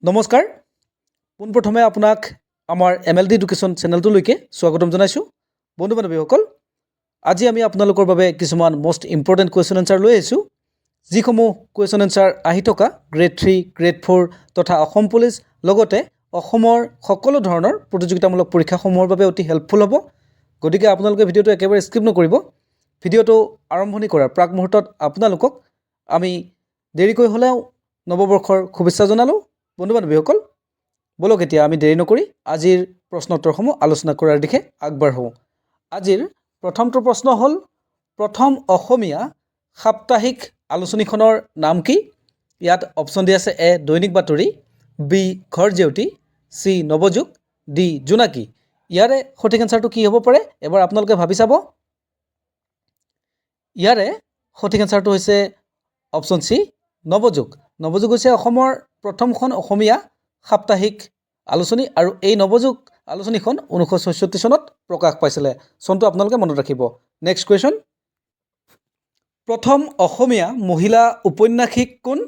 নমস্কাৰ পোনপ্ৰথমে আপোনাক আমাৰ MLD এডুকেশ্যন চেনেলটোলৈকে স্বাগতম জনাইছোঁ বন্ধু বান্ধৱীসকল আজি আমি আপোনালোকৰ বাবে কিছুমান মোষ্ট ইম্পৰ্টেণ্ট কুৱেশ্যন এনচাৰ লৈ আহিছোঁ যিসমূহ কুৱেশ্যন এনচাৰ আহি থকা গ্ৰেড 3 গ্ৰেড 4 তথা অসম পুলিচ লগতে অসমৰ সকলো ধৰণৰ প্ৰতিযোগিতামূলক পৰীক্ষাসমূহৰ বাবে অতি হেল্পফুল হ'ব গতিকে আপোনালোকে ভিডিঅ'টো একেবাৰে স্কিপ নকৰিব ভিডিঅ'টো আৰম্ভণি কৰাৰ প্ৰাক মুহূৰ্তত আপোনালোকক আমি দেৰিকৈ হ'লেও নৱবৰ্ষৰ শুভেচ্ছা জনালোঁ বন্ধু বান্ধৱীসকল বলক এতিয়া আমি দেৰি নকৰি আজিৰ প্ৰশ্নোত্তৰসমূহ আলোচনা কৰাৰ দিশে আগবাঢ়োঁ আজিৰ প্ৰথমটো প্ৰশ্ন হ'ল প্ৰথম অসমীয়া সাপ্তাহিক আলোচনীখনৰ নাম কি ইয়াত অপশ্যন দি আছে এ দৈনিক বাতৰি বি ঘৰ জেউতি চি নৱযুগ ডি জোনাকী ইয়াৰে সঠিক এনচাৰটো কি হ'ব পাৰে এবাৰ আপোনালোকে ভাবি চাব ইয়াৰে সঠিক এনচাৰটো হৈছে অপশ্যন চি নৱযুগ নৱযুগ হৈছে অসমৰ প্ৰথমখন অসমীয়া সাপ্তাহিক আলোচনী আৰু এই নৱযুগ আলোচনীখন 1966 চনত প্ৰকাশ পাইছিলে চনটো আপোনালোকে মনত ৰাখিব নেক্সট কুৱেশ্যন প্ৰথম অসমীয়া মহিলা উপন্যাসিক কোন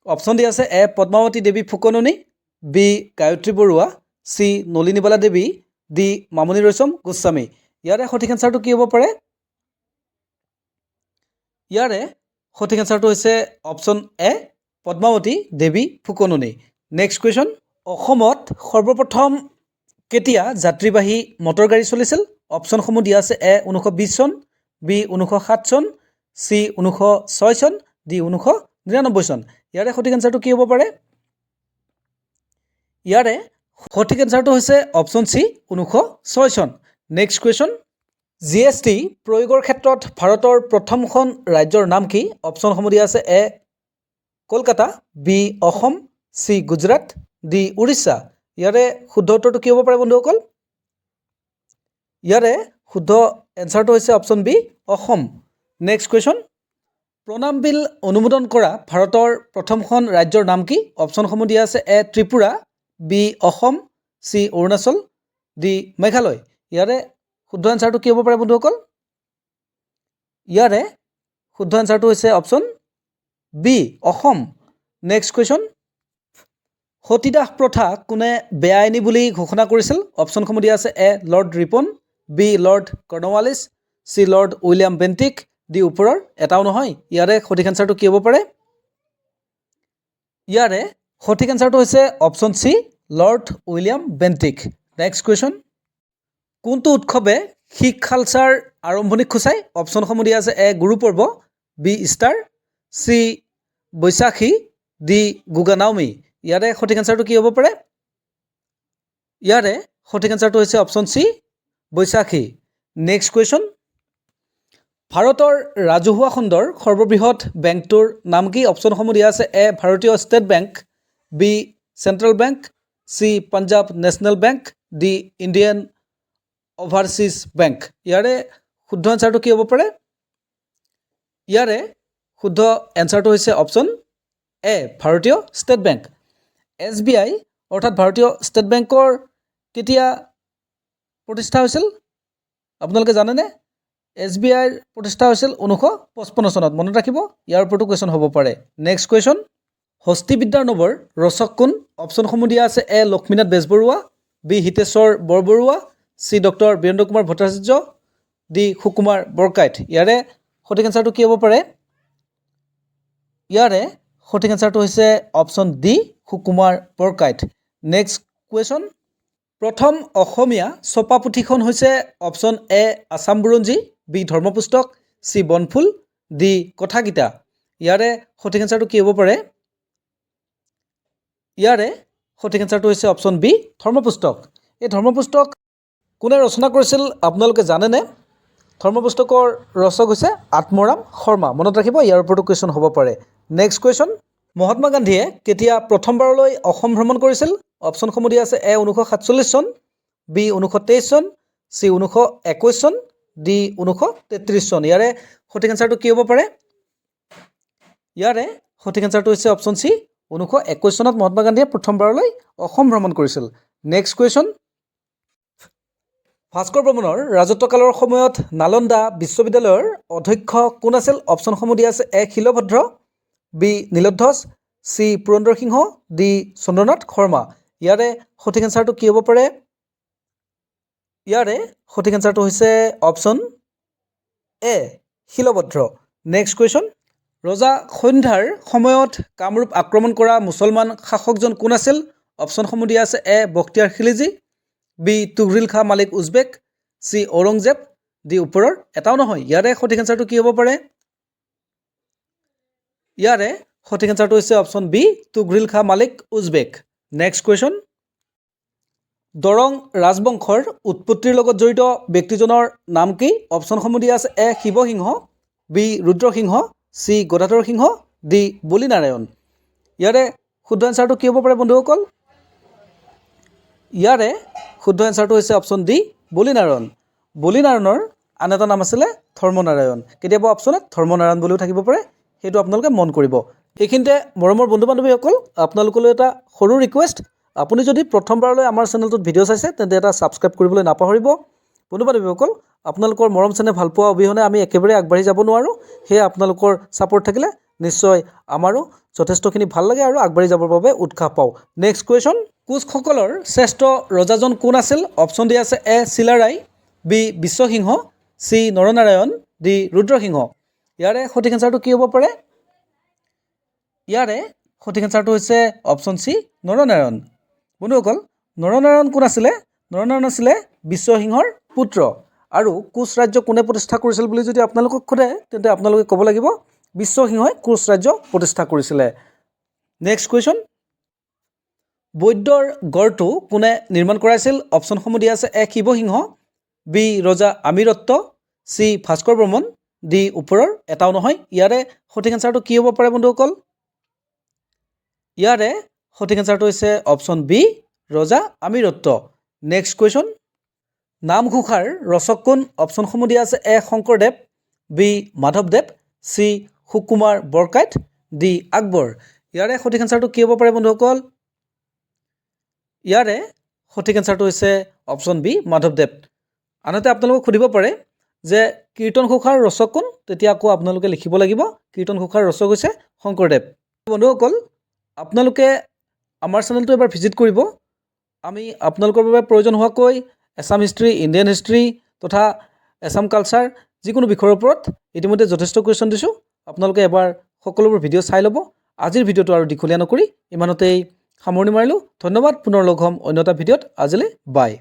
অপশ্যন দি আছে এ Padmavati Devi Phukanani B Gayatri Barua C Nalinibala Devi D Mamoni Raisom Goswami ইয়াৰে সঠিক এনচাৰটো কি হ'ব পাৰে ইয়াৰে সঠিক এনচাৰটো হৈছে option A Padmavati Devi Phukanani next question অসমত সৰ্বপ্ৰথম কেতিয়া যাত্ৰীবাহী মটৰ গাড়ী চলিছিল অপশ্যনসমূহ দিয়া আছে এ 1920 চন বি 1907 চন চি 1906 চন ডি 1999 চন ইয়াৰে সঠিক এনচাৰটো কি হ'ব পাৰে ইয়াৰে সঠিক এনচাৰটো হৈছে অপশ্যন চি 1906 চন নেক্সট কুৱেশ্যন GST প্ৰয়োগৰ ক্ষেত্ৰত ভাৰতৰ প্ৰথমখন ৰাজ্যৰ নাম কি অপশ্যনসমূহ দিয়া আছে A Kolkata B Assam C Gujarat D Orissa ইয়াৰে শুদ্ধ উত্তৰটো কি হ'ব পাৰে বন্ধুসকল ইয়াৰে শুদ্ধ এনচাৰটো হৈছে option B Assam next question প্ৰণাম বিল অনুমোদন কৰা ভাৰতৰ প্ৰথমখন ৰাজ্যৰ নাম কি অপশ্যনসমূহ দিয়া আছে A Tripura B Assam C Arunachal D Meghalaya ইয়াৰে শুদ্ধ এনচাৰটো কি হ'ব পাৰে বন্ধুসকল ইয়াৰে শুদ্ধ এনচাৰটো হৈছে option B Assam next question সতীদাহ প্ৰথা কোনে বেআইনী বুলি ঘোষণা কৰিছিল অপশ্যনসমূহ দিয়া আছে A lord Ripon B lord Cornwallis C lord William Bentinck D ওপৰৰ এটাও নহয় ইয়াৰে সঠিক এনচাৰটো কি হ'ব পাৰে ইয়াৰে সঠিক এনচাৰটো হৈছে option C lord William Bentinck next question কোনটো উৎসৱে শিখ খালচাৰ আৰম্ভণিক সূচায় অপশ্যনসমূহ দিয়া আছে A Guru Purab B Easter C Baisakhi D গুগানাওমি ইয়াৰে সঠিক এনচাৰটো কি হ'ব পাৰে ইয়াৰে সঠিক এনচাৰটো হৈছে option C Baisakhi next question ভাৰতৰ ৰাজহুৱা খণ্ডৰ সৰ্ববৃহৎ বেংকটোৰ নাম কি অপশ্যনসমূহ দিয়া আছে এ ভাৰতীয় state bank B central bank C Punjab national bank D Indian overseas bank ইয়াৰে শুদ্ধ এনচাৰটো কি হ'ব পাৰে ইয়াৰে শুদ্ধ এনচাৰটো হৈছে অপশ্যন এ ভাৰতীয় ষ্টেট বেংক SBI অৰ্থাৎ ভাৰতীয় ষ্টেট বেংকৰ কেতিয়া প্ৰতিষ্ঠা হৈছিল আপোনালোকে জানেনে SBIৰ প্ৰতিষ্ঠা হৈছিল 1955 চনত মনত ৰাখিব ইয়াৰ ওপৰতো কুৱেশ্যন হ'ব পাৰে নেক্সট কুৱেশ্যন হস্তিবিদ্যাৰ নৱৰ ৰচক কোন অপশ্যনসমূহ দিয়া আছে A Lakshminath Bezbaroa B Hiteswar Borbarua C doctor Birendra Kumar Bhattacharya D Sukumar Barkaith ইয়াৰে সঠিক এনচাৰটো কি হ'ব পাৰে ইয়াৰে সঠিক এনচাৰটো হৈছে option D Sukumar বৰকাইত next question প্ৰথম অসমীয়া ছপা পুথিখন হৈছে অপশ্যন এ আছাম বুৰঞ্জী বি ধৰ্মপুস্তক চি বনফুল ডি কথাগীতা ইয়াৰে সঠিক এনচাৰটো কি হ'ব পাৰে ইয়াৰে সঠিক এনচাৰটো হৈছে অপশ্যন বি ধৰ্মপুস্তক এই ধৰ্মপুস্তক কোনে ৰচনা কৰিছিল আপোনালোকে জানেনে ধৰ্মপুস্তকৰ ৰচক হৈছে আত্মৰাম শৰ্মা মনত ৰাখিব ইয়াৰ ওপৰতো কুৱেশ্যন হ'ব পাৰে নেক্সট কুৱেশ্যন মহাত্মা গান্ধীয়ে কেতিয়া প্ৰথমবাৰলৈ অসম ভ্ৰমণ কৰিছিল অপশ্যনসমূহ দিয়া আছে এ 1947 চন বি 1923 চন চি 1921 চন ডি 1933 চন ইয়াৰে সঠিক এনচাৰটো কি হ'ব পাৰে ইয়াৰে সঠিক এনচাৰটো হৈছে অপশ্যন চি 1921 চনত মহাত্মা গান্ধীয়ে প্ৰথমবাৰলৈ অসম ভ্ৰমণ কৰিছিল নেক্সট কুৱেশ্যন ভাস্কৰ বৰ্মনৰ ৰাজত্বকালৰ সময়ত নালন্দা বিশ্ববিদ্যালয়ৰ অধ্যক্ষ কোন আছিল অপশ্যনসমূহ দিয়া আছে এ শিলভদ্ৰ বি নীলোধ্বজ চি পুৰন্দৰ সিংহ ডি চন্দ্ৰনাথ শৰ্মা ইয়াৰে সঠিক এনচাৰটো কি হ'ব পাৰে ইয়াৰে সঠিক এনচাৰটো হৈছে অপশ্যন এ শিলভদ্ৰ নেক্সট কুৱেশ্যন ৰজা সন্ধ্যাৰ সময়ত কামৰূপ আক্ৰমণ কৰা মুছলমান শাসকজন কোন আছিল অপশ্যনসমূহ দিয়া আছে এ বখতিয়াৰ খিলজী বি তুঘৰিল খাঁ মালিক উজবেক চি ঔৰংজেব ডি ওপৰৰ এটাও নহয় ইয়াৰে সঠিক এনচাৰটো কি হ'ব পাৰে ইয়াৰে সঠিক এনচাৰটো হৈছে অপশ্যন বি তুঘৰিল খাঁ মালিক উজবেক নেক্সট কুৱেশ্যন দৰং ৰাজবংশৰ উৎপত্তিৰ লগত জড়িত ব্যক্তিজনৰ নাম কি অপশ্যনসমূহ দিয়া আছে এ শিৱসিংহ বি ৰুদ্ৰসিংহ চি গদাধৰ সিংহ ডি বলিনাৰায়ণ ইয়াৰে শুদ্ধ এনচাৰটো কি হ'ব পাৰে বন্ধুসকল ইয়াৰে শুদ্ধ এনচাৰটো হৈছে অপশ্যন ডি বলিনাৰায়ণ বলিনাৰায়ণৰ আন এটা নাম আছিলে ধৰ্মনাৰায়ণ কেতিয়াবা অপশ্যনত ধৰ্মনাৰায়ণ বুলিও থাকিব পাৰে সেইটো আপোনালোকে মন কৰিব এইখিনিতে মৰমৰ বন্ধু বান্ধৱীসকল আপোনালোকলৈ এটা সৰু ৰিকুৱেষ্ট আপুনি যদি প্ৰথমবাৰলৈ আমাৰ চেনেলটোত ভিডিঅ' চাইছে তেন্তে এটা ছাবস্ক্ৰাইব কৰিবলৈ নাপাহৰিব বন্ধু বান্ধৱীসকল আপোনালোকৰ মৰম চেনেহ ভাল পোৱা অবিহনে আমি একেবাৰে আগবাঢ়ি যাব নোৱাৰোঁ সেয়ে আপোনালোকৰ ছাপোৰ্ট থাকিলে নিশ্চয় আমাৰো যথেষ্টখিনি ভাল লাগে আৰু আগবাঢ়ি যাবৰ বাবে উৎসাহ পাওঁ নেক্সট কুৱেশ্যন কোচসকলৰ শ্ৰেষ্ঠ ৰজাজন কোন আছিল অপশ্যন দিয়া আছে A Chilarai B Biswa Singha C Naranarayan D Rudra Singha ইয়াৰে সঠিক এনচাৰটো কি হ'ব পাৰে ইয়াৰে সঠিক এনচাৰটো হৈছে অপশ্যন চি নৰনাৰায়ণ বন্ধুসকল নৰনাৰায়ণ কোন আছিলে নৰনাৰায়ণ আছিলে বিশ্বসিংহৰ পুত্ৰ আৰু কোচ ৰাজ্য কোনে প্ৰতিষ্ঠা কৰিছিল বুলি যদি আপোনালোকক সোধে তেন্তে আপোনালোকে ক'ব লাগিব বিশ্বসিংহই কোচ ৰাজ্য প্ৰতিষ্ঠা কৰিছিলে নেক্সট কুৱেশ্যন বৈদ্যৰ গড়টো কোনে নিৰ্মাণ কৰাইছিল অপশ্যনসমূহ দিয়া আছে এ শিৱসিংহ বি ৰজা আমিৰত্ত চি ভাস্কৰ বৰ্মন ডি ওপৰৰ এটাও নহয় ইয়াৰে সঠিক এনচাৰটো কি হ'ব পাৰে বন্ধুসকল ইয়াৰে সঠিক এনচাৰটো হৈছে অপশ্যন বি ৰজা আমিৰত্ত নেক্সট কুৱেশ্যন নামঘোষাৰ ৰচক কোন অপশ্যনসমূহ দিয়া আছে এ শংকৰদেৱ বি মাধৱদেৱ চি সুকুমাৰ বৰকাইত ডি আকবৰ ইয়াৰে সঠিক এনচাৰটো কি হ'ব পাৰে বন্ধুসকল ইয়াৰে সঠিক এনচাৰটো হৈছে অপশ্যন বি মাধৱদেৱ আনহাতে আপোনালোকক সুধিব পাৰে যে কীৰ্তন ঘোষাৰ ৰচক কোন তেতিয়া আকৌ আপোনালোকে লিখিব লাগিব কীৰ্তন ঘোষাৰ ৰচক হৈছে শংকৰদেৱ বন্ধুসকল আপোনালোকে আমাৰ চেনেলটো এবাৰ ভিজিট কৰিব আমি আপোনালোকৰ বাবে প্ৰয়োজন হোৱাকৈ এছাম হিষ্ট্ৰী ইণ্ডিয়ান হিষ্ট্ৰী তথা এছাম কালচাৰ যিকোনো বিষয়ৰ ওপৰত ইতিমধ্যে যথেষ্ট কুৱেশ্যন দিছোঁ আপোনালোকে এবাৰ সকলোবোৰ ভিডিঅ' চাই ল'ব আজিৰ ভিডিঅ'টো আৰু দীঘলীয়া নকৰি ইমানতেই সামৰণি মাৰিলোঁ ধন্যবাদ পুনৰ লগ হ'ম অন্য এটা ভিডিঅ'ত আজিলৈ বাই